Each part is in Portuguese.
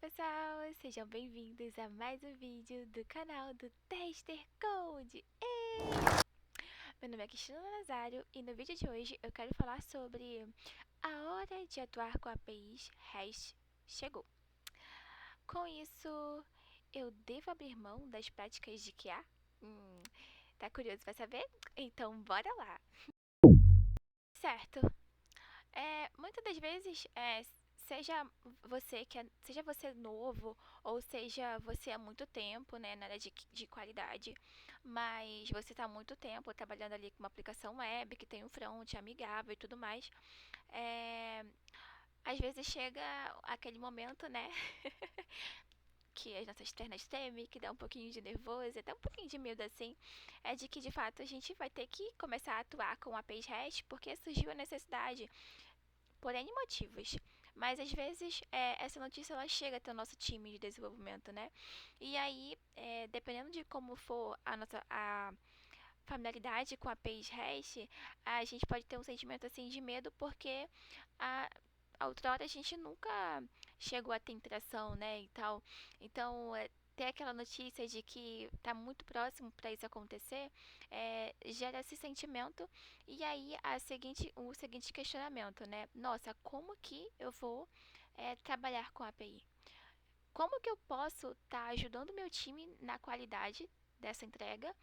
pessoal, sejam bem-vindos a mais um vídeo do canal do Tester Code. Meu nome é Cristina Nazário e no vídeo de hoje eu quero falar sobre a hora de atuar com APIs REST chegou. Com isso, eu devo abrir mão das práticas de QA? Tá curioso para saber? Então bora lá! Certo. Muitas das vezes, seja seja você novo ou seja você há muito tempo, né, na área de qualidade, mas você está há muito tempo trabalhando ali com uma aplicação web que tem um front amigável e tudo mais, é, às vezes chega aquele momento, né, que as nossas pernas tremem, que dá um pouquinho de nervoso, até um pouquinho de medo assim, é de que de fato a gente vai ter que começar a atuar com a APIs REST porque surgiu a necessidade por N motivos. Mas às vezes essa notícia ela chega até o nosso time de desenvolvimento, né? E aí, dependendo de como for a familiaridade com a APIs REST, a gente pode ter um sentimento assim de medo porque a outrora a gente nunca chegou a ter interação, né, e tal. Então, ter aquela notícia de que está muito próximo para isso acontecer, gera esse sentimento e aí o seguinte questionamento, né? Nossa, como que eu vou trabalhar com a API? Como que eu posso estar ajudando meu time na qualidade dessa entrega,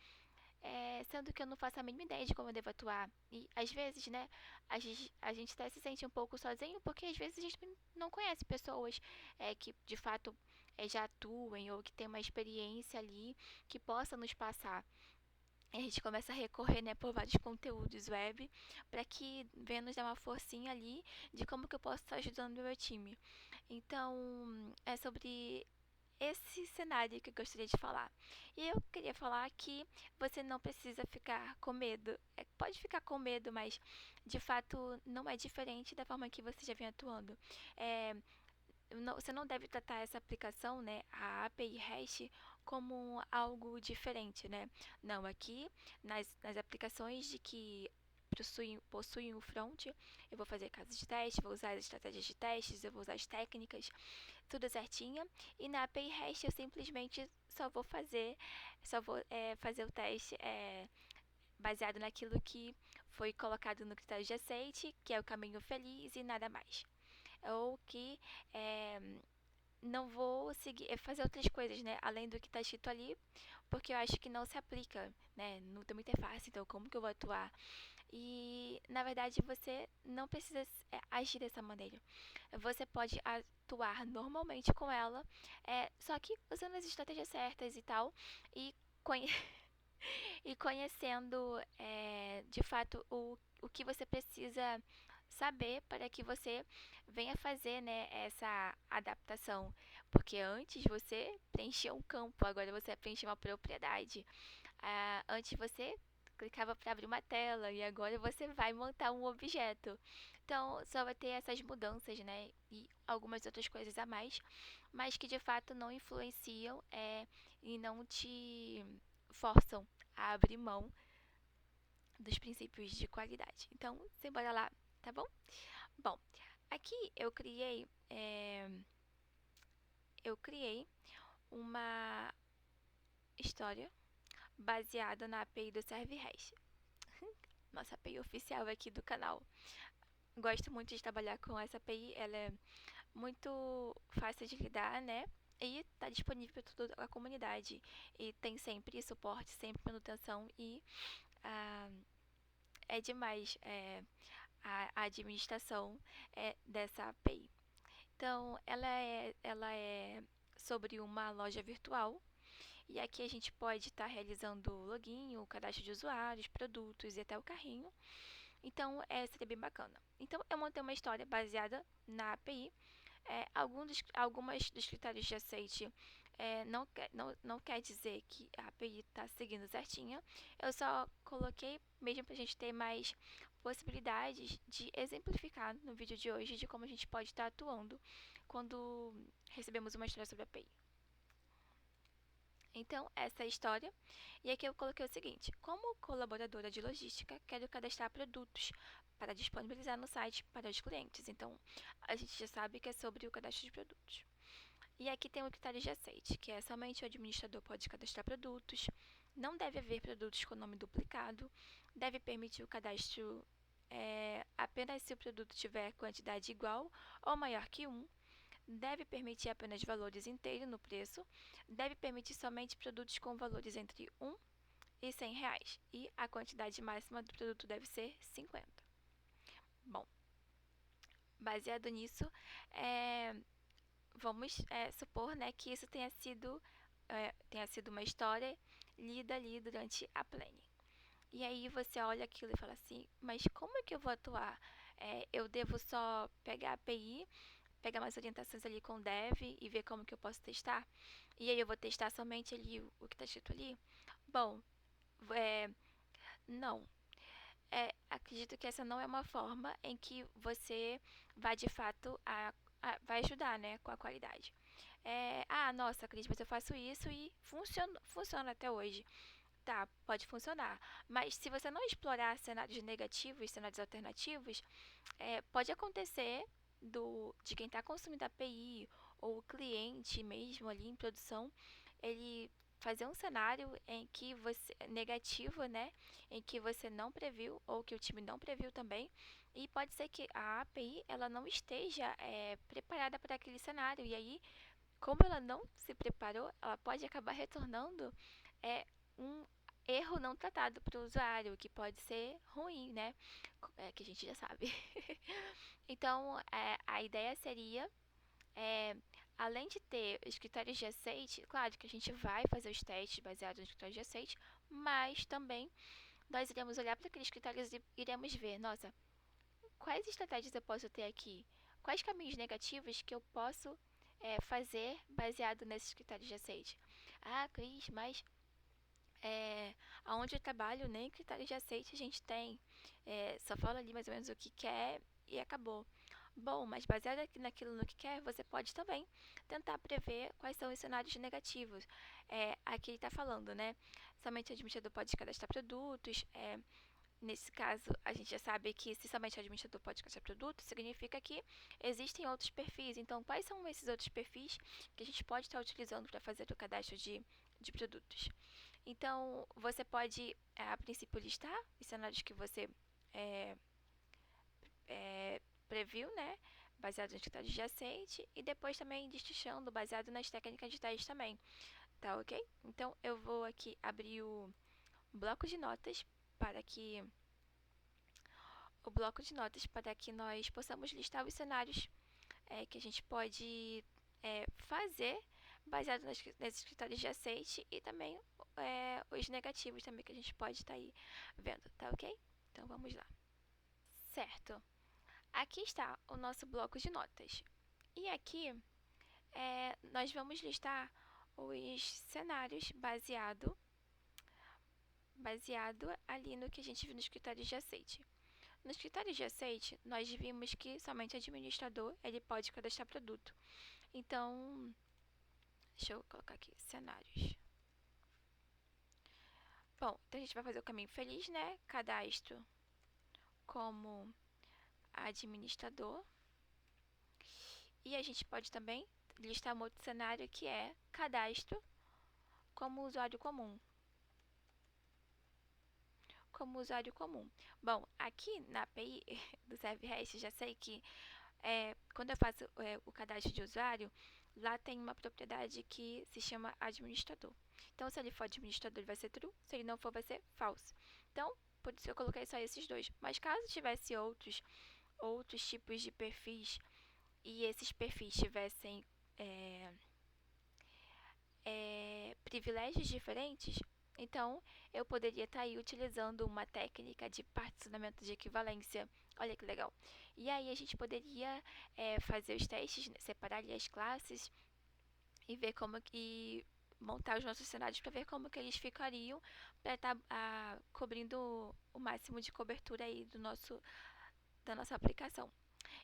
sendo que eu não faço a mínima ideia de como eu devo atuar. E às vezes, né, a gente até se sente um pouco sozinho, porque às vezes a gente não conhece pessoas que de fato já atuem ou que tem uma experiência ali que possa nos passar. E a gente começa a recorrer, né, por vários conteúdos web para que venha nos dar uma forcinha ali de como que eu posso estar ajudando o meu time. Então, é sobre esse cenário que eu gostaria de falar. E eu queria falar que você não precisa ficar com medo. Pode ficar com medo, mas de fato não é diferente da forma que você já vem atuando. É, você não deve tratar essa aplicação, né, a API REST, como algo diferente, né? Não, aqui nas aplicações de que possuem o front, eu vou fazer casos de teste, vou usar as estratégias de testes, eu vou usar as técnicas, tudo certinho. E na API REST eu simplesmente só vou fazer o teste baseado naquilo que foi colocado no critério de aceite, que é o caminho feliz e nada mais. Ou que é, não vou seguir, fazer outras coisas, né? Além do que está escrito ali, porque eu acho que não se aplica, né? No teu interface, então como que eu vou atuar? E na verdade você não precisa agir dessa maneira. Você pode atuar normalmente com ela, só que usando as estratégias certas e tal, e, conhe e conhecendo de fato o que você precisa saber para que você venha fazer, né, essa adaptação. Porque antes você preenchia um campo, agora você vai preencher uma propriedade. Antes você clicava para abrir uma tela e agora você vai montar um objeto. Então, só vai ter essas mudanças, né? E algumas outras coisas a mais, mas que de fato não influenciam e não te forçam a abrir mão dos princípios de qualidade. Então, simbora lá, tá bom? Bom, aqui eu criei uma história baseada na API do ServeRest, nossa API oficial aqui do canal. Gosto muito de trabalhar com essa API, ela é muito fácil de lidar, né? E está disponível para toda a comunidade. E tem sempre suporte, sempre manutenção e ah, é demais a administração dessa API. Então, ela é sobre uma loja virtual. E aqui a gente pode estar realizando o login, o cadastro de usuários, produtos e até o carrinho. Então, seria bem bacana. Então, eu montei uma história baseada na API. Algumas dos critérios de aceite não quer dizer que a API está seguindo certinha. Eu só coloquei mesmo para a gente ter mais possibilidades de exemplificar no vídeo de hoje de como a gente pode estar atuando quando recebemos uma história sobre a API. Então, essa é a história. E aqui eu coloquei o seguinte: como colaboradora de logística, quero cadastrar produtos para disponibilizar no site para os clientes. Então, a gente já sabe que é sobre o cadastro de produtos. E aqui tem o critério de aceite, que é somente o administrador pode cadastrar produtos, não deve haver produtos com nome duplicado, deve permitir o cadastro apenas se o produto tiver quantidade igual ou maior que 1, deve permitir apenas valores inteiros no preço, deve permitir somente produtos com valores entre 1 e R$ 100, e a quantidade máxima do produto deve ser 50. Bom, baseado nisso, vamos supor, né, que isso tenha sido uma história lida ali durante a planning. E aí você olha aquilo e fala assim, mas como é que eu vou atuar? Eu devo só pegar a API, pegar umas orientações ali com o dev e ver como que eu posso testar? E aí eu vou testar somente ali o que está escrito ali? Bom, não. Acredito que essa não é uma forma em que você vai de fato vai ajudar, né, com a qualidade. Nossa, Cris, mas eu faço isso e funciona até hoje. Tá, pode funcionar. Mas se você não explorar cenários negativos, cenários alternativos, pode acontecer de quem está consumindo a API ou o cliente mesmo ali em produção, ele fazer um cenário em que você negativo, né, em que você não previu ou que o time não previu também, e pode ser que a API ela não esteja preparada para aquele cenário, e aí como ela não se preparou, ela pode acabar retornando um erro não tratado para o usuário, que pode ser ruim, né? Que a gente já sabe. Então, a ideia seria, é, além de ter os critérios de aceite, claro que a gente vai fazer os testes baseados nos critérios de aceite, mas também nós iremos olhar para aqueles critérios e iremos ver, nossa, quais estratégias eu posso ter aqui? Quais caminhos negativos que eu posso fazer baseado nesses critérios de aceite? Ah, Cris, mas aonde eu trabalho nem critério de aceite a gente tem. Só fala ali mais ou menos o que quer e acabou. Bom, mas baseado naquilo no que quer, você pode também tentar prever quais são os cenários negativos. Aqui está falando, né? Somente o administrador pode cadastrar produtos. Nesse caso, a gente já sabe que se somente o administrador pode cadastrar produtos, significa que existem outros perfis. Então, quais são esses outros perfis que a gente pode estar utilizando para fazer o cadastro de produtos? Então, você pode, a princípio, listar os cenários que você é, previu, né? Baseado nos critérios de aceite, e depois também destrinchando, baseado nas técnicas de teste também. Tá ok? Então, eu vou aqui abrir o bloco de notas para que nós possamos listar os cenários que a gente pode fazer baseado nesses critérios de aceite, e também os negativos também que a gente pode estar aí vendo, tá ok? Então vamos lá. Certo. Aqui está o nosso bloco de notas. E aqui nós vamos listar os cenários baseado ali no que a gente viu nos critérios de aceite. Nos critérios de aceite, nós vimos que somente o administrador ele pode cadastrar produto. Então, deixa eu colocar aqui, cenários. Bom, então a gente vai fazer o caminho feliz, né? Cadastro como administrador. E a gente pode também listar um outro cenário que é cadastro como usuário comum. Bom, aqui na API do ServeRest, já sei que quando eu faço o cadastro de usuário, lá tem uma propriedade que se chama administrador. Então, se ele for administrador, ele vai ser true. Se ele não for, vai ser false. Então, por isso eu coloquei só esses dois. Mas caso tivesse outros tipos de perfis e esses perfis tivessem privilégios diferentes, então eu poderia estar aí utilizando uma técnica de particionamento de equivalência. Olha que legal. E aí a gente poderia fazer os testes, né, separar ali as classes e ver como que montar os nossos cenários para ver como que eles ficariam para estar cobrindo o máximo de cobertura aí da nossa aplicação.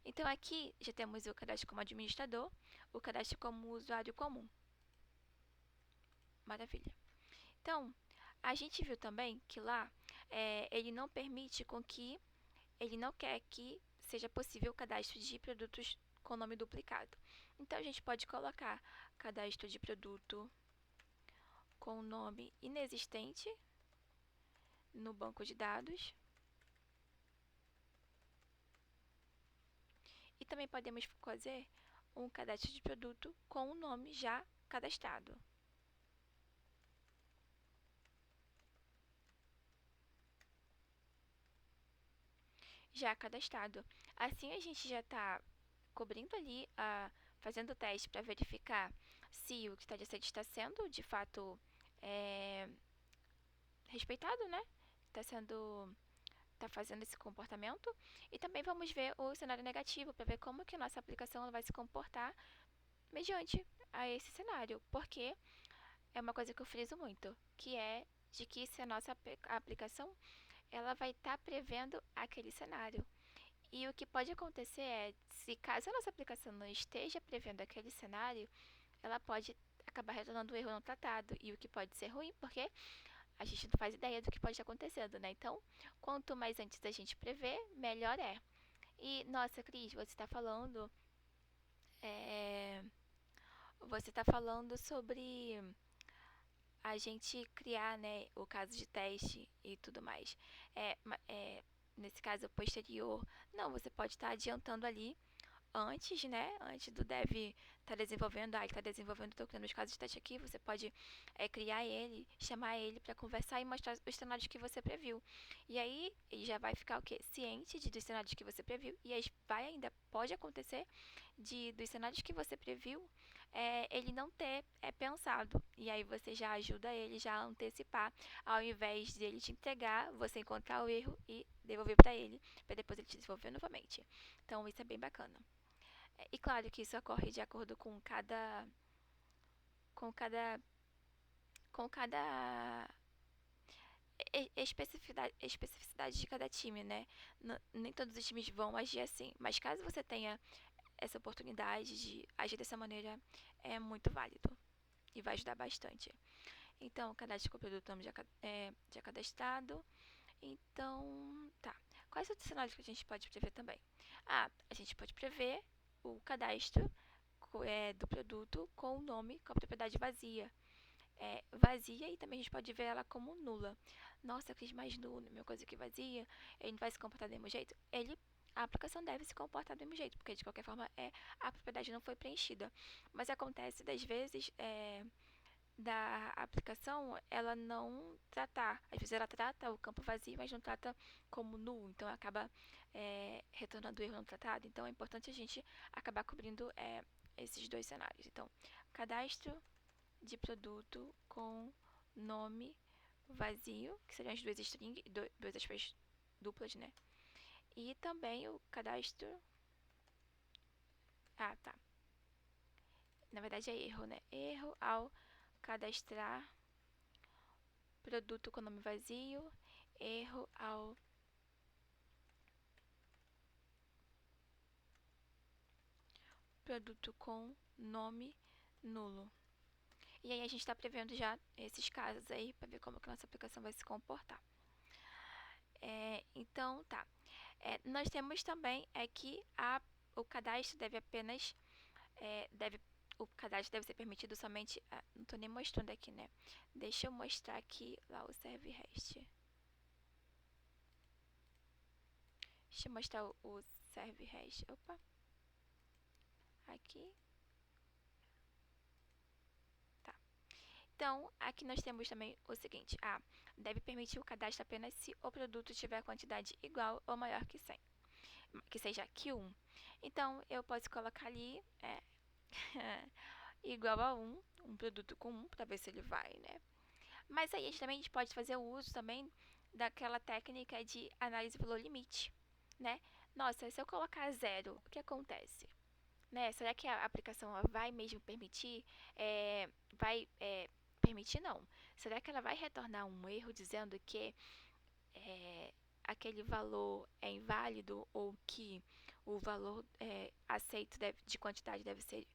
Então aqui já temos o cadastro como administrador, o cadastro como usuário comum. Maravilha. Então, a gente viu também que lá ele não quer que seja possível o cadastro de produtos com nome duplicado. Então, a gente pode colocar cadastro de produto com nome inexistente no banco de dados. E também podemos fazer um cadastro de produto com o nome já cadastrado. Já cadastrado. Assim a gente já está cobrindo ali, fazendo o teste para verificar se o que está dizendo está sendo de fato respeitado, né? Está fazendo esse comportamento. E também vamos ver o cenário negativo para ver como que nossa aplicação vai se comportar mediante a esse cenário. Porque é uma coisa que eu friso muito, que é de que se a nossa aplicação ela vai estar prevendo aquele cenário. E o que pode acontecer é, se caso a nossa aplicação não esteja prevendo aquele cenário, ela pode acabar retornando um erro não tratado. E o que pode ser ruim, porque a gente não faz ideia do que pode estar acontecendo, né? Então, quanto mais antes da gente prever, melhor é. E, nossa, Cris, é, você está falando sobre a gente criar, né, o caso de teste e tudo mais. Nesse caso posterior, não, você pode estar adiantando ali antes, né? Antes do dev estar desenvolvendo, ele está desenvolvendo, estou criando os casos de teste aqui, você pode criar ele, chamar ele para conversar e mostrar os cenários que você previu. E aí ele já vai ficar o quê? Ciente dos cenários que você previu. E aí pode acontecer dos cenários que você previu, ele não ter pensado. E aí você já ajuda ele já a antecipar, ao invés de ele te entregar, você encontrar o erro e devolver para ele, para depois ele te desenvolver novamente. Então isso é bem bacana. E claro que isso ocorre de acordo com cada com cada especificidade de cada time, né? Nem todos os times vão agir assim, mas caso você tenha essa oportunidade de agir dessa maneira, é muito válido e vai ajudar bastante. Então, o cadastro com o produto já cadastrado. Então, tá. Quais outros cenários que a gente pode prever também? A gente pode prever o cadastro do produto com o nome, com a propriedade vazia, e também a gente pode ver ela como nula. Nossa, eu quis mais nulo, minha coisa que vazia, ele não vai se comportar do mesmo jeito. A aplicação deve se comportar do mesmo jeito, porque de qualquer forma a propriedade não foi preenchida. Mas acontece das vezes da aplicação ela não tratar. Às vezes ela trata o campo vazio, mas não trata como nulo, então acaba retornando o erro não tratado. Então é importante a gente acabar cobrindo esses dois cenários. Então, cadastro de produto com nome vazio, que seriam as duas strings, duas aspas duplas, né? E também o cadastro. Tá. Na verdade é erro, né? Erro ao cadastrar produto com nome vazio, erro ao produto com nome nulo. E aí a gente está prevendo já esses casos aí para ver como que a nossa aplicação vai se comportar. Então, tá. Nós temos também que o cadastro deve apenas o cadastro deve ser permitido somente. Não estou nem mostrando aqui, né? Deixa eu mostrar aqui lá o serve REST. Deixa eu mostrar o serve REST. Opa. Aqui. Tá. Então, aqui nós temos também o seguinte. Deve permitir o cadastro apenas se o produto tiver quantidade igual ou maior que 100. Que seja Q1. Então, eu posso colocar ali igual a 1, um produto com 1, para ver se ele vai, né? Mas aí a gente pode fazer o uso também daquela técnica de análise valor limite, né? Nossa, se eu colocar 0, o que acontece? Né? Será que a aplicação vai mesmo permitir? Permitir não. Será que ela vai retornar um erro dizendo que aquele valor é inválido ou que o valor aceito de quantidade deve ser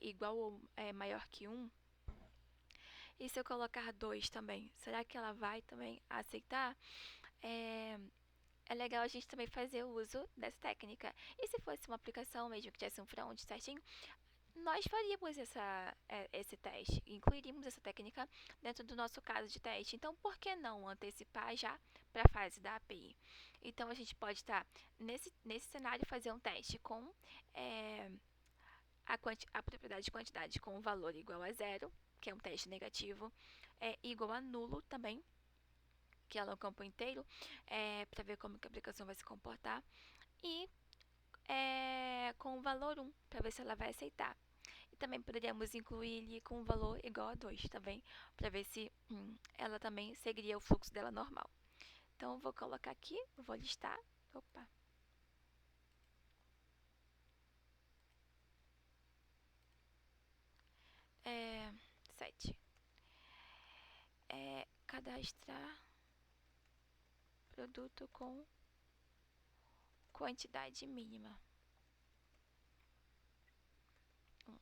igual ou maior que 1? E se eu colocar 2 também, será que ela vai também aceitar? é legal a gente também fazer o uso dessa técnica. E se fosse uma aplicação mesmo que tivesse um front certinho, nós faríamos esse teste, incluiríamos essa técnica dentro do nosso caso de teste. Então, por que não antecipar já para a fase da API? Então, a gente pode estar nesse cenário fazer um teste com é, a propriedade de quantidade com um valor igual a zero, que é um teste negativo, igual a nulo também, que ela é um campo inteiro, para ver como que a aplicação vai se comportar, e com o valor 1, para ver se ela vai aceitar. E também poderíamos incluir com um valor igual a 2 também, para ver se ela também seguiria o fluxo dela normal. Então, eu vou colocar aqui, vou listar. Opa. 7. Cadastrar produto com quantidade mínima. 1.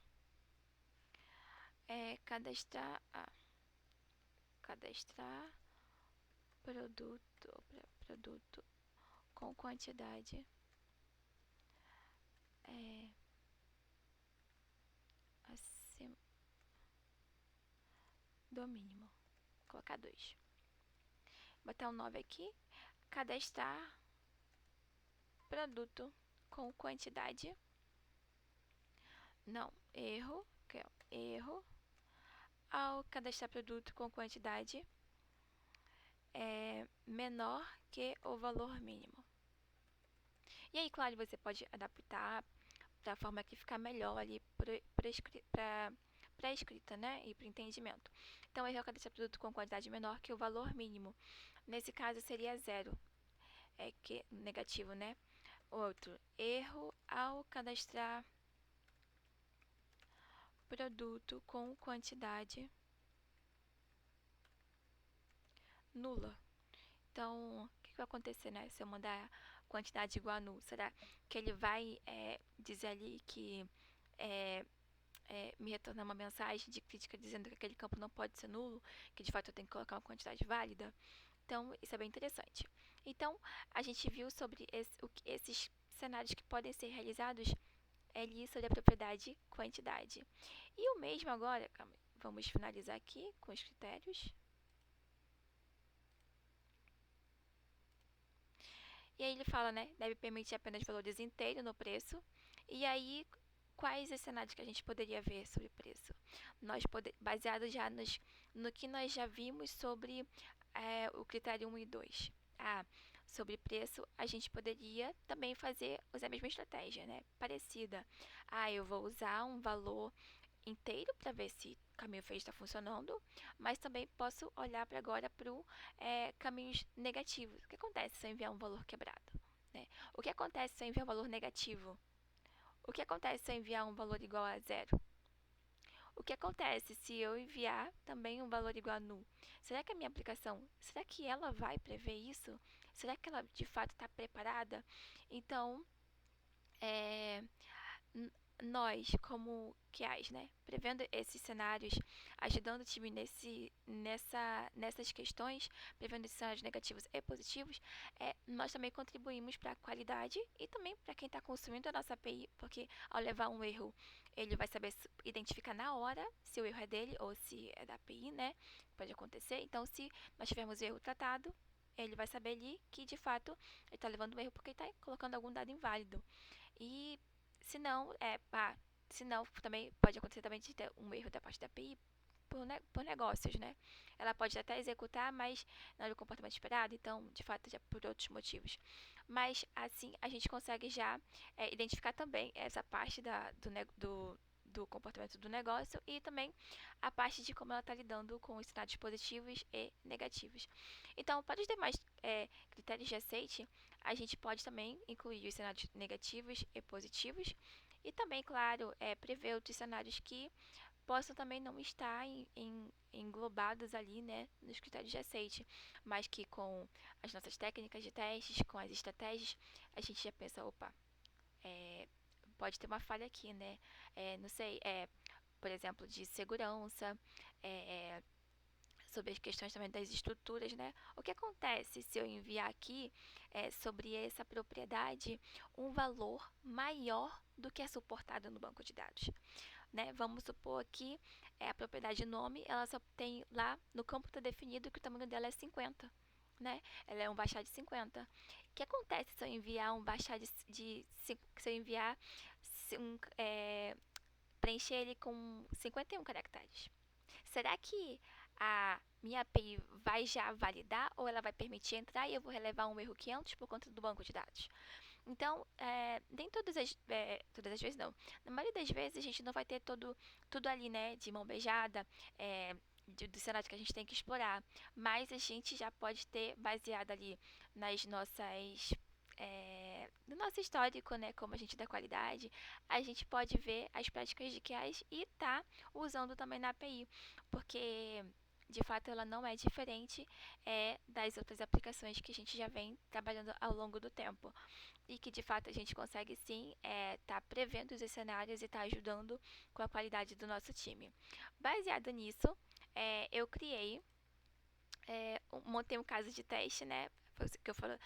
Cadastrar produto com quantidade acima do mínimo. Vou colocar 2. Botar um 9 aqui. Cadastrar produto com quantidade. Não, erro. Que é erro. Ao cadastrar produto com quantidade menor que o valor mínimo. E aí, claro, você pode adaptar da forma que ficar melhor ali para a escrita, né? E para o entendimento. Então, erro ao cadastrar produto com quantidade menor que o valor mínimo. Nesse caso, seria 0. Que negativo, né? Outro, erro ao cadastrar produto com quantidade nula. Então, o que vai acontecer, né? Se eu mandar quantidade igual a nulo, será que ele vai dizer ali que me retornar uma mensagem de crítica dizendo que aquele campo não pode ser nulo, que de fato eu tenho que colocar uma quantidade válida? Então, isso é bem interessante. Então, a gente viu sobre esses cenários que podem ser realizados ali sobre a propriedade quantidade. E o mesmo agora, calma, vamos finalizar aqui com os critérios. E aí ele fala, né, deve permitir apenas valores inteiros no preço. E aí, quais os cenários que a gente poderia ver sobre preço? Baseado já no que nós já vimos sobre o critério 1 e 2. Sobre preço, a gente poderia também usar a mesma estratégia, né? Parecida. Eu vou usar um valor inteiro para ver se o caminho feio está funcionando, mas também posso olhar para agora para caminhos negativos. O que acontece se eu enviar um valor quebrado? Né? O que acontece se eu enviar um valor negativo? O que acontece se eu enviar um valor igual a zero? O que acontece se eu enviar também um valor igual a null? Será que a minha aplicação, será que ela vai prever isso? Será que ela de fato está preparada? Então, é, nós, como QAs, né, prevendo esses cenários, ajudando o time nessas questões, prevendo esses cenários negativos e positivos, nós também contribuímos para a qualidade e também para quem está consumindo a nossa API, porque ao levar um erro, ele vai saber identificar na hora se o erro é dele ou se é da API, né? Pode acontecer. Então, se nós tivermos o erro tratado, ele vai saber ali que de fato ele está levando um erro porque está colocando algum dado inválido. E se não, se não, também pode acontecer também de ter um erro da parte da API por negócios, né? Ela pode até executar, mas não é o comportamento esperado, então, de fato, já por outros motivos. Mas, assim, a gente consegue já identificar também essa parte do comportamento do negócio e também a parte de como ela está lidando com os cenários positivos e negativos. Então, para os demais critérios de aceite, a gente pode também incluir os cenários negativos e positivos e também, claro, prever outros cenários que possam também não estar englobados ali, né, nos critérios de aceite, mas que com as nossas técnicas de testes, com as estratégias, a gente já pensa, opa, pode ter uma falha aqui, né, não sei, por exemplo, de segurança, sobre as questões também das estruturas, né? O que acontece se eu enviar aqui sobre essa propriedade um valor maior do que é suportado no banco de dados, né? Vamos supor aqui a propriedade nome, ela só tem lá no campo está definido que o tamanho dela é 50, né? Ela é um baixar de 50. O que acontece se eu enviar um baixar se eu enviar um, preencher ele com 51 caracteres? Será que a minha API vai já validar ou ela vai permitir entrar e eu vou relevar um erro 500 por conta do banco de dados? Então, nem todas as vezes não. Na maioria das vezes a gente não vai ter tudo ali, né, de mão beijada, do cenário que a gente tem que explorar. Mas a gente já pode ter baseado ali nas nossas no nosso histórico, né, como a gente dá qualidade, a gente pode ver as práticas de QAs e tá usando também na API, porque de fato ela não é diferente das outras aplicações que a gente já vem trabalhando ao longo do tempo e que de fato a gente consegue sim tá prevendo os cenários e tá ajudando com a qualidade do nosso time. Baseado nisso, eu criei, montei um caso de teste, né? Foi o que eu falo,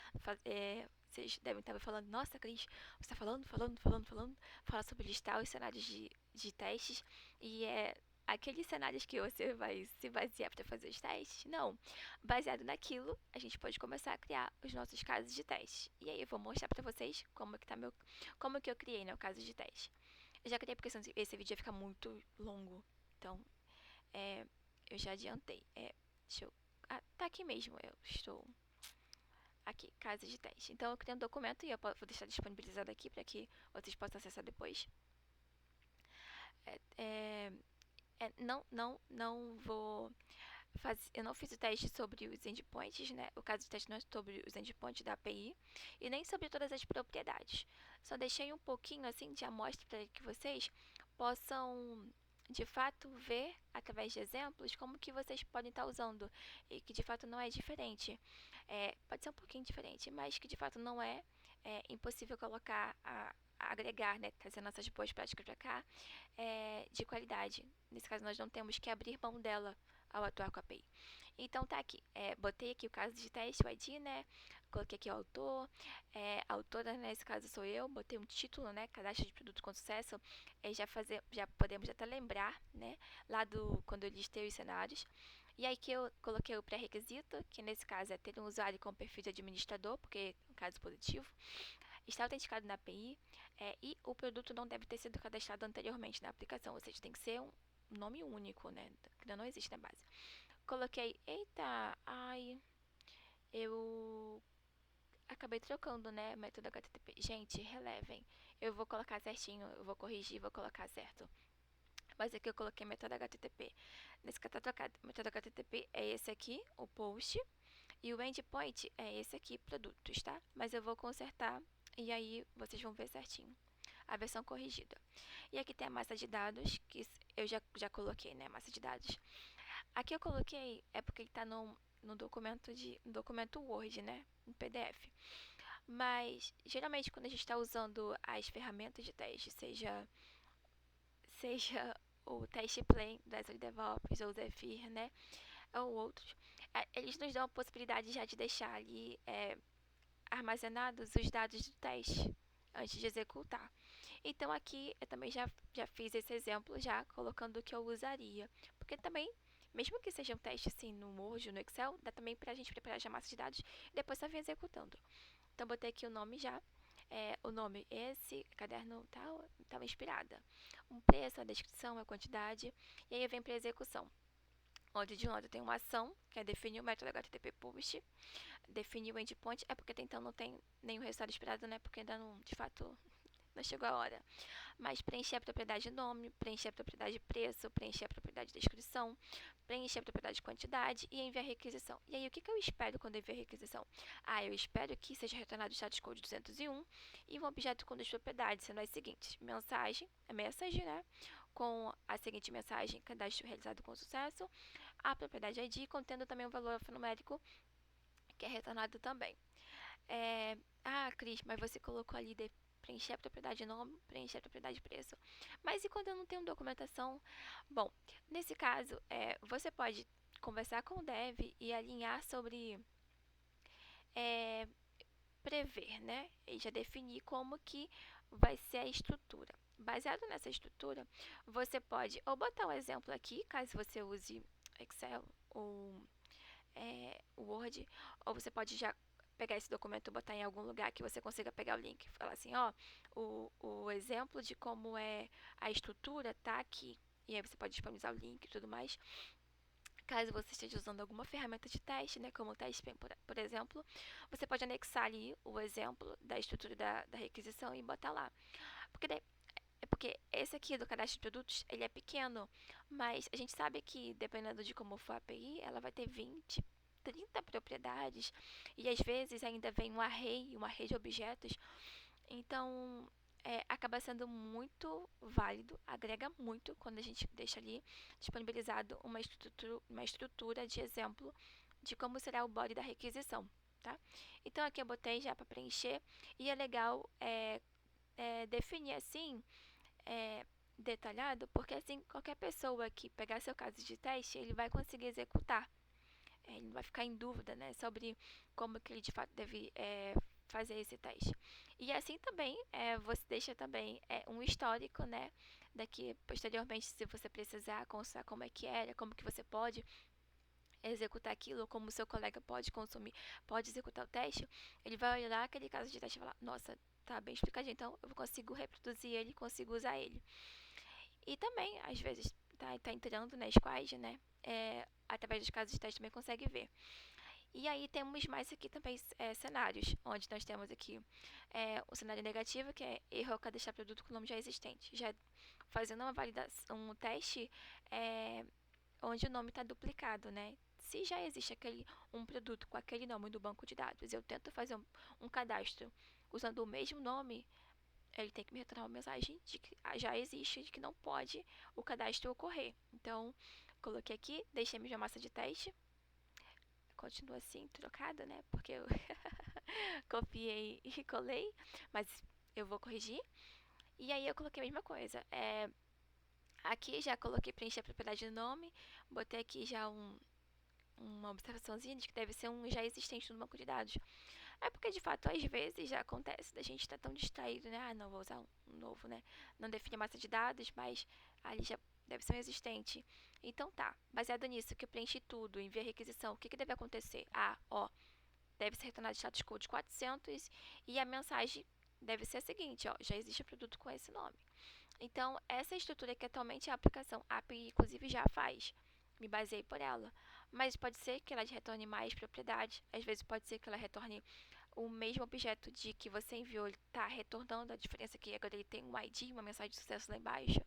vocês devem estar falando, nossa, Cris, você está falando, fala sobre listar os cenários de testes e aqueles cenários que você vai se basear para fazer os testes? Não. Baseado naquilo, a gente pode começar a criar os nossos casos de teste. E aí eu vou mostrar para vocês como que eu criei, né, o caso de teste. Eu já criei porque senão esse vídeo ia ficar muito longo. Então, eu já adiantei. Deixa eu... Ah, tá aqui mesmo. Eu estou aqui, caso de teste. Então, eu criei um documento e eu vou deixar disponibilizado aqui para que vocês possam acessar depois. Não vou fazer. Eu não fiz o teste sobre os endpoints, né? O caso de teste não é sobre os endpoints da API e nem sobre todas as propriedades. Só deixei um pouquinho assim de amostra para que vocês possam de fato ver através de exemplos como que vocês podem estar usando e que de fato não é diferente. Pode ser um pouquinho diferente, mas que de fato não é impossível colocar agregar, né, trazer nossas boas práticas para cá, de qualidade. Nesse caso, nós não temos que abrir mão dela ao atuar com a API. Então, tá aqui. Botei aqui o caso de teste, o ID, né? Coloquei aqui o autor. A autora, nesse caso, sou eu. Botei um título, né? Cadastro de produto com sucesso. Já podemos até lembrar, né? Lá quando eu listei os cenários. E aí que eu coloquei o pré-requisito, que nesse caso é ter um usuário com perfil de administrador, porque é um caso positivo. Está autenticado na API e o produto não deve ter sido cadastrado anteriormente na aplicação, ou seja, tem que ser um nome único, né? Que ainda não existe na base. Coloquei, eita, eu acabei trocando, né? Método HTTP. Gente, relevem. Eu vou colocar certinho, eu vou corrigir, vou colocar certo. Mas aqui eu coloquei método HTTP. Nesse que tá trocado, método HTTP é esse aqui, o post, e o endpoint é esse aqui, produtos, tá? Mas eu vou consertar e aí vocês vão ver certinho a versão corrigida. E aqui tem a massa de dados, que eu já coloquei, né, massa de dados. Aqui eu coloquei, porque ele está no documento Word, né, no PDF. Mas, geralmente, quando a gente está usando as ferramentas de teste, seja o teste plane do Azure DevOps ou o Zephyr, né, ou outros, eles nos dão a possibilidade já de deixar ali armazenados os dados do teste antes de executar. Então aqui eu também já fiz esse exemplo já colocando o que eu usaria, porque também mesmo que seja um teste assim no Word, no Excel, dá também pra gente preparar já a massa de dados e depois só vir executando. Então botei aqui o nome já, o nome esse, caderno tal, estava inspirada. Um preço, a descrição, a quantidade, e aí vem para execução. Onde de um lado tem uma ação, que é definir o método HTTP Publish, definir o endpoint, porque até então não tem nenhum resultado esperado, né? Porque ainda não, de fato, não chegou a hora. Mas preencher a propriedade nome, preencher a propriedade preço, preencher a propriedade descrição, preencher a propriedade quantidade e enviar a requisição. E aí, o que eu espero quando eu enviar a requisição? Eu espero que seja retornado o status code 201 e um objeto com duas propriedades, sendo as seguintes: mensagem, message, né? Com a seguinte mensagem, cadastro realizado com sucesso, a propriedade ID, contendo também um valor alfanumérico, que é retornado também. Cris, mas você colocou ali preencher a propriedade nome, preencher a propriedade preço. Mas e quando eu não tenho documentação? Bom, nesse caso, você pode conversar com o dev e alinhar sobre é, prever, né? E já definir como que vai ser a estrutura. Baseado nessa estrutura, você pode ou botar um exemplo aqui, caso você use Excel ou Word, ou você pode já pegar esse documento e botar em algum lugar que você consiga pegar o link. Falar assim, ó, o exemplo de como é a estrutura tá aqui. E aí você pode disponibilizar o link e tudo mais. Caso você esteja usando alguma ferramenta de teste, né, como o TestPen, por exemplo, você pode anexar ali o exemplo da estrutura da requisição e botar lá. Porque daí, porque esse aqui do cadastro de produtos, ele é pequeno, mas a gente sabe que dependendo de como for a API, ela vai ter 20, 30 propriedades e às vezes ainda vem um array de objetos. Então, acaba sendo muito válido, agrega muito quando a gente deixa ali disponibilizado uma estrutura de exemplo de como será o body da requisição, tá? Então, aqui eu botei já para preencher e é legal definir assim, é, detalhado, porque assim, qualquer pessoa que pegar seu caso de teste, ele vai conseguir executar. Ele não vai ficar em dúvida, né, sobre como que ele de fato deve fazer esse teste. E assim também você deixa também um histórico, né, daqui posteriormente, se você precisar consultar como é que era, como que você pode executar aquilo, como o seu colega pode consumir, pode executar o teste, ele vai olhar aquele caso de teste e falar, nossa, tá bem explicadinho, então eu consigo reproduzir ele, consigo usar ele. E também, às vezes, tá entrando na squad, né? Através dos casos de teste também consegue ver. E aí temos mais aqui também cenários, onde nós temos aqui o cenário negativo, que é erro ao cadastrar produto com nome já existente. Já fazendo uma validação, um teste onde o nome está duplicado, né? Se já existe um produto com aquele nome do banco de dados, eu tento fazer um cadastro usando o mesmo nome, ele tem que me retornar uma mensagem de que já existe, de que não pode o cadastro ocorrer. Então, coloquei aqui, deixei minha massa de teste, continua assim, trocada, né? Porque eu copiei e colei, mas eu vou corrigir. E aí eu coloquei a mesma coisa. Aqui já coloquei preencher a propriedade do nome, botei aqui já uma observaçãozinha de que deve ser um já existente no banco de dados. É porque de fato às vezes já acontece da gente estar tão distraído, né? Ah, não vou usar um novo, né? Não define a massa de dados, mas ali já deve ser um existente. Então tá, baseado nisso que eu preenchi tudo, enviei a requisição, o que deve acontecer? Ah, ó, deve ser retornado status code 400 e a mensagem deve ser a seguinte, ó, já existe produto com esse nome. Então, essa estrutura que atualmente a aplicação API, inclusive, já faz. Me baseei por ela. Mas pode ser que ela retorne mais propriedades. Às vezes pode ser que ela retorne o mesmo objeto de que você enviou. Ele está retornando. A diferença é que agora ele tem um ID, uma mensagem de sucesso lá embaixo.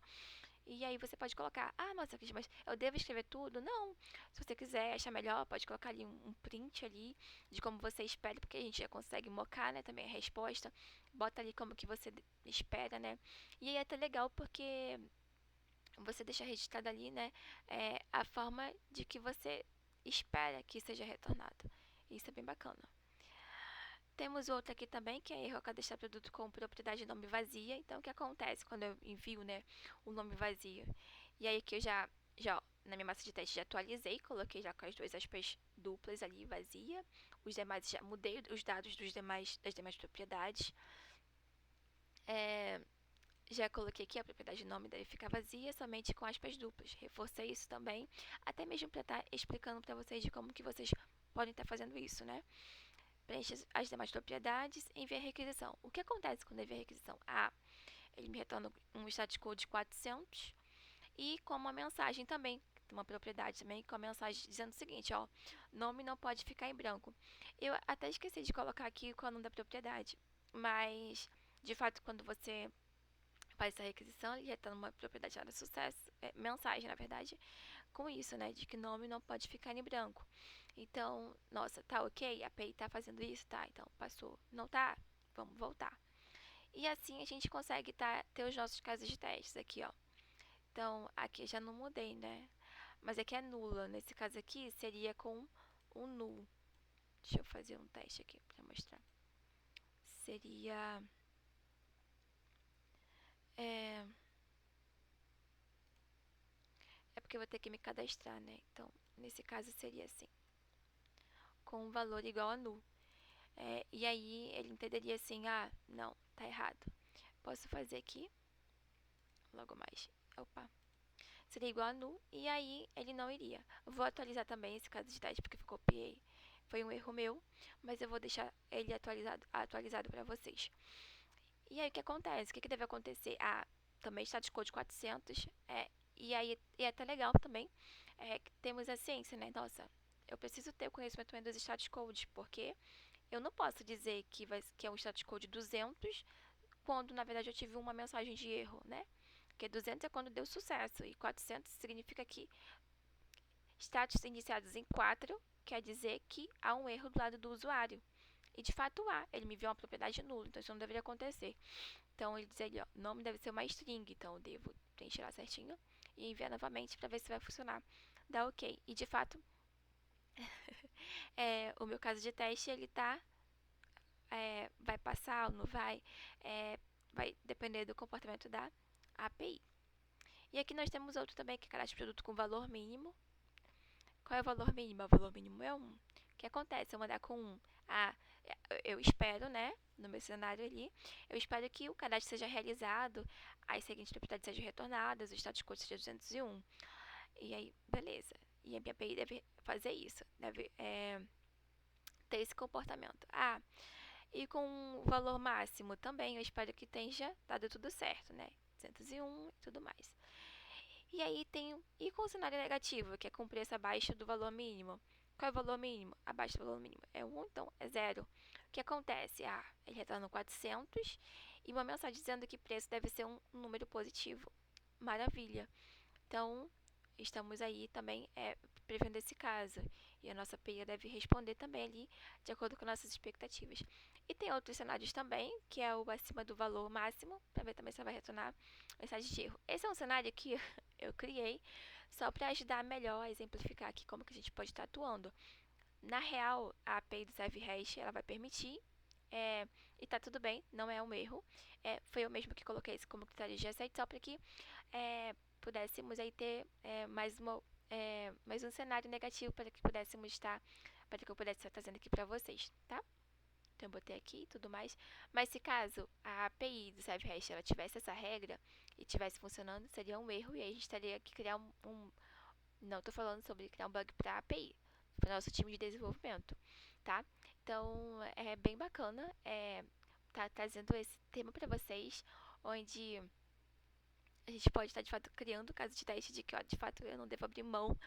E aí você pode colocar, ah, nossa, mas eu devo escrever tudo? Não. Se você quiser achar melhor, pode colocar ali um print ali de como você espera, porque a gente já consegue mocar, né, também a resposta. Bota ali como que você espera, né. E aí é até legal porque você deixa registrado ali, né, a forma de que você espera que seja retornado. Isso é bem bacana. Temos outro aqui também, que é erro ao cadastrar produto com propriedade de nome vazia. Então, o que acontece quando eu envio, né, o nome vazio? E aí aqui eu já na minha massa de teste já atualizei, coloquei já com as duas aspas duplas ali, vazia. Os demais já mudei os dados das demais propriedades. Já coloquei aqui a propriedade de nome deve ficar vazia, somente com aspas duplas. Reforcei isso também, até mesmo para estar explicando para vocês de como que vocês podem estar fazendo isso, né? Preenche as demais propriedades e envia a requisição. O que acontece quando envia a requisição? Ele me retorna um status code 400 e com uma mensagem também, uma propriedade também, com a mensagem dizendo o seguinte, ó, nome não pode ficar em branco. Eu até esqueci de colocar aqui o nome da propriedade, mas de fato quando você faz essa requisição, ele retorna uma propriedade chamada sucesso, mensagem na verdade, com isso, né, de que nome não pode ficar em branco. Então, nossa, tá ok? A API tá fazendo isso? Tá, então passou. Não tá? Vamos voltar. E assim a gente consegue ter os nossos casos de testes aqui, ó. Então, aqui eu já não mudei, né? Mas aqui é nula. Nesse caso aqui, seria com o null. Deixa eu fazer um teste aqui pra mostrar. Seria... É porque eu vou ter que me cadastrar, né? Então, nesse caso seria assim, com um valor igual a null. E aí ele entenderia assim, ah, não, tá errado. Posso fazer aqui, logo mais, opa, seria igual a null, e aí ele não iria. Vou atualizar também esse caso de teste, porque eu copiei, foi um erro meu, mas eu vou deixar ele atualizado para vocês. E aí o que acontece? O que deve acontecer? Ah, também status code 400, e aí é até legal também, que temos a ciência, né? Nossa, eu preciso ter o conhecimento também dos status codes, porque eu não posso dizer que é um status code 200 quando na verdade eu tive uma mensagem de erro, né? Porque 200 é quando deu sucesso e 400 significa que status iniciados em 4 quer dizer que há um erro do lado do usuário. E de fato há, ele me enviou uma propriedade nula, então isso não deveria acontecer. Então ele diz ali, ó, nome deve ser uma string, então eu devo preencher lá certinho e enviar novamente para ver se vai funcionar. Dá ok. E de fato, o meu caso de teste, ele tá, vai passar ou não vai, vai depender do comportamento da API. E aqui nós temos outro também, que é cadastro de produto com valor mínimo. Qual é o valor mínimo? O valor mínimo é 1. O que acontece? Eu mandar com 1. Ah, eu espero, né, no meu cenário ali, eu espero que o cadastro seja realizado, as seguintes propriedades sejam retornadas, o status code seja 201. E aí, beleza. E a minha API deve fazer isso, deve ter esse comportamento. Ah, e com o valor máximo também, eu espero que tenha dado tudo certo, né? 201 e tudo mais. E aí e com o cenário negativo, que é com preço abaixo do valor mínimo. Qual é o valor mínimo? Abaixo do valor mínimo é 1, então é 0. O que acontece? Ah, ele retorna 400 e uma mensagem dizendo que preço deve ser um número positivo. Maravilha. Então, estamos aí também prevendo esse caso. E a nossa API deve responder também ali de acordo com nossas expectativas. E tem outros cenários também, que é o acima do valor máximo, para ver também se ela vai retornar mensagem de erro. Esse é um cenário que eu criei só para ajudar melhor a exemplificar aqui como que a gente pode estar atuando. Na real, a API do ServeRest ela vai permitir, e tá tudo bem, não é um erro. Foi eu mesmo que coloquei isso como critério de aceite, só para que pudéssemos aí ter mais um cenário negativo para que pudéssemos estar, para que eu pudesse estar trazendo aqui para vocês, tá? Então eu botei aqui e tudo mais. Mas se caso a API do ServeRest ela tivesse essa regra e tivesse funcionando, seria um erro e aí a gente teria que criar não estou falando sobre criar um bug para a API, para o nosso time de desenvolvimento, tá? Então é bem bacana tá trazendo esse tema para vocês, onde a gente pode estar de fato criando caso de teste de que, ó, de fato, eu não devo abrir mão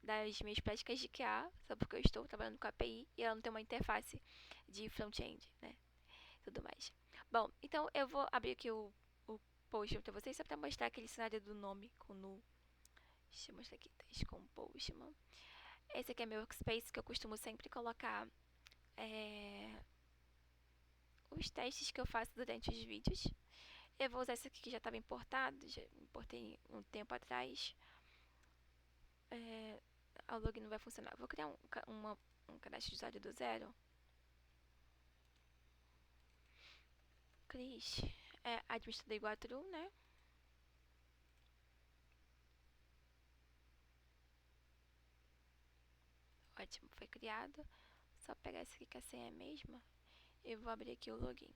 das minhas práticas de QA, só porque eu estou trabalhando com a API e ela não tem uma interface de front-end, né? Tudo mais. Bom, então eu vou abrir aqui o Postman para vocês, só para mostrar aquele cenário do nome com nu. Deixa eu mostrar aqui, teste com Postman. Esse aqui é meu workspace, que eu costumo sempre colocar os testes que eu faço durante os vídeos. Eu vou usar esse aqui que já estava importado, já importei um tempo atrás. O login não vai funcionar. Vou criar um cadastro de usuário do zero. Cris, administrador igual a true, né? Ótimo, foi criado. Só pegar esse aqui que a senha é a mesma. E vou abrir aqui o login.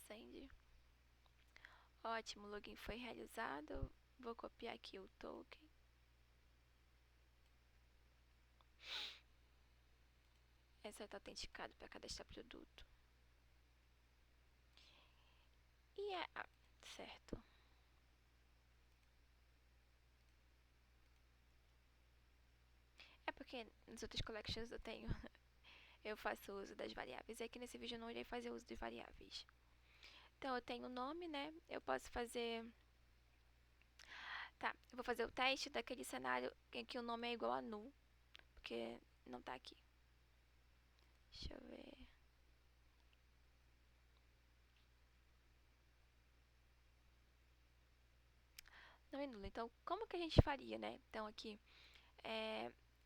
Send. Ótimo, o login foi realizado. Vou copiar aqui o token. Esse está autenticado para cadastrar produto. E certo. É porque nas outras collections eu faço uso das variáveis. E aqui nesse vídeo eu não irei fazer uso de variáveis. Então eu tenho o nome, né? Eu posso fazer. Tá, eu vou fazer o teste daquele cenário em que o nome é igual a null, porque não tá aqui. Deixa eu ver. Não é nulo. Então, como que a gente faria, né? Então aqui,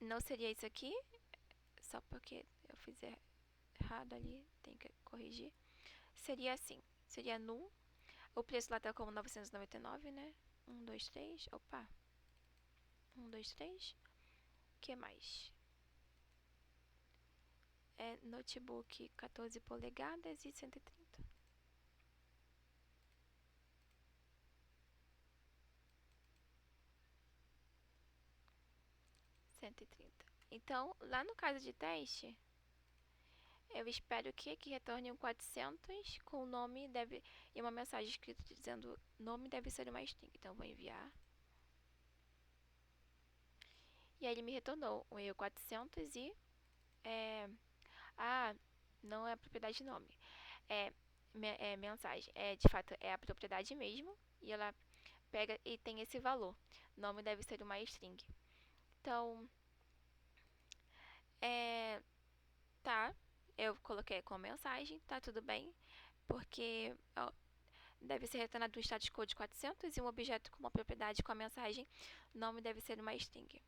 não seria isso aqui, só porque eu fiz errado ali, tem que corrigir. seria assim. Seria num. O preço lá tá como 999, né? 1, 2, 3. Opa. 1, 2, 3. O que mais? É notebook 14 polegadas e 130. 130. Então, lá no caso de teste, eu espero que retorne um 400 com o nome deve e uma mensagem escrita dizendo nome deve ser uma string. Então, vou enviar. E aí ele me retornou um erro 400 e ah, não é propriedade nome. É, mensagem. De fato, é a propriedade mesmo. E ela pega e tem esse valor. Nome deve ser uma string. Então, é, tá. Eu coloquei com a mensagem, tá tudo bem. Porque ó, deve ser retornado um status code 400 e um objeto com uma propriedade com a mensagem. Nome deve ser uma string.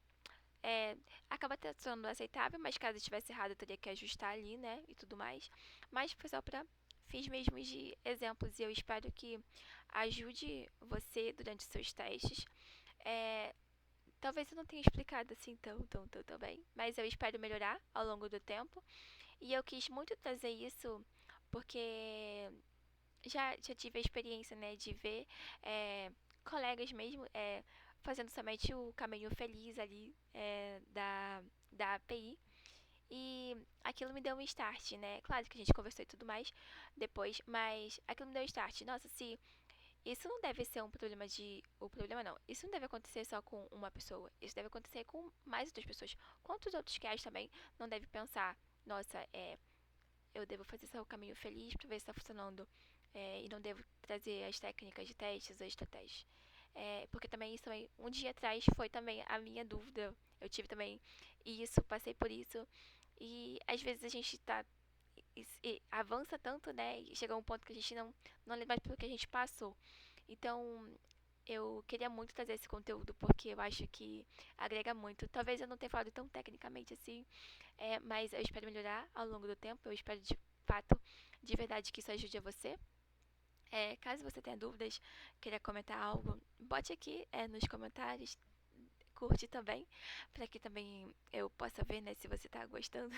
Acaba sendo aceitável, mas caso estivesse errado, eu teria que ajustar ali, né? E tudo mais. Mas foi só pra fins mesmo de exemplos e eu espero que ajude você durante seus testes. É, talvez eu não tenha explicado assim tão bem, mas eu espero melhorar ao longo do tempo. E eu quis muito trazer isso porque já tive a experiência, né, de ver colegas mesmo fazendo somente o caminho feliz ali da API. E aquilo me deu um start, né? Claro que a gente conversou e tudo mais depois, mas aquilo me deu um start. Nossa, se isso não deve ser um problema de. O problema não. Isso não deve acontecer só com uma pessoa. Isso deve acontecer com mais outras pessoas. Quantos outros QAs também não devem pensar, nossa, eu devo fazer só o caminho feliz para ver se está funcionando. E não devo trazer as técnicas de testes, as estratégias. Porque também isso aí, um dia atrás foi também a minha dúvida. Eu tive também isso, passei por isso. E às vezes a gente tá. E avança tanto, né? E chega a um ponto que a gente não lembra mais pelo que a gente passou. Então, eu queria muito trazer esse conteúdo porque eu acho que agrega muito. Talvez eu não tenha falado tão tecnicamente assim, mas eu espero melhorar ao longo do tempo. Eu espero de fato, de verdade, que isso ajude a você. Caso você tenha dúvidas, queira comentar algo, bote aqui nos comentários. Curte também, para que também eu possa ver, né, se você está gostando.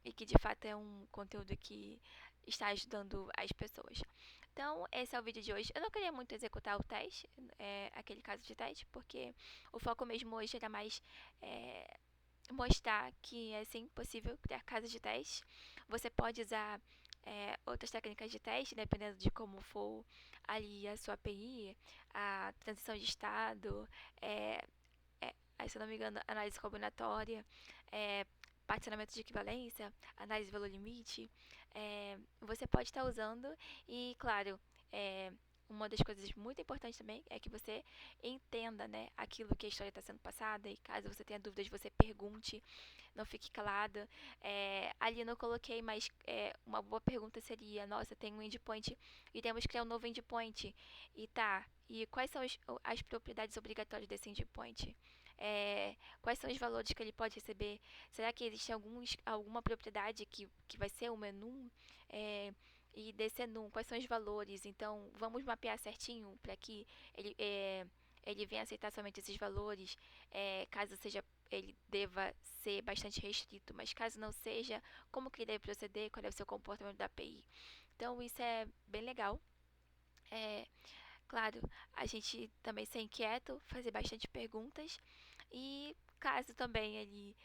E que de fato é um conteúdo que está ajudando as pessoas. Então, esse é o vídeo de hoje. Eu não queria muito executar o teste, aquele caso de teste, porque o foco mesmo hoje era mais mostrar que é sim possível criar casos de teste. Você pode usar outras técnicas de teste, dependendo de como for ali a sua API, a transição de estado, é, se eu não me engano, análise combinatória, é, particionamento de equivalência, análise de valor limite, você pode estar usando e, claro, uma das coisas muito importantes também é que você entenda, né, aquilo que a história está sendo passada e caso você tenha dúvidas, você pergunte, não fique calada. Ali eu não coloquei, mas uma boa pergunta seria, nossa, tem um endpoint e temos que criar um novo endpoint. E quais são as propriedades obrigatórias desse endpoint? Quais são os valores que ele pode receber? Será que existe alguma propriedade que vai ser o menu? E desse enum, quais são os valores? Então, vamos mapear certinho para que ele, ele venha aceitar somente esses valores, caso seja ele deva ser bastante restrito, mas caso não seja, como que ele deve proceder, qual é o seu comportamento da API. Então, isso é bem legal. É, claro, a gente também ser inquieto, fazer bastante perguntas e caso também ele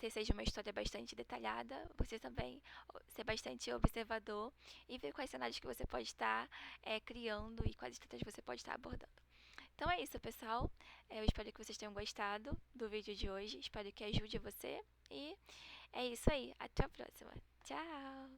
seja uma história bastante detalhada, você também ser bastante observador e ver quais cenários que você pode estar criando e quais estratégias você pode estar abordando. Então é isso, pessoal. Eu espero que vocês tenham gostado do vídeo de hoje. Espero que ajude você. E é isso aí. Até a próxima. Tchau!